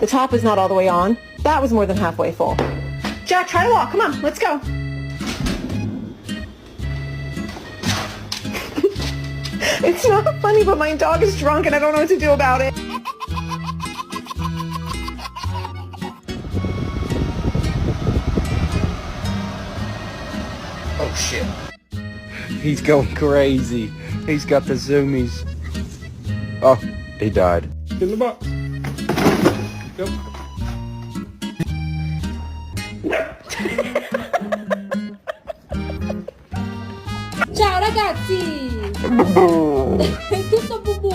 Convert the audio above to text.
The top is not all the way on. That was more than halfway full. Jack, try to walk. Come on, let's go. It's not funny, but my dog is drunk and I don't know what to do about it. Oh shit. He's going crazy. He's got the zoomies. Oh, he died. In the box. Go. Ciao ragazzi! Tutto bubu!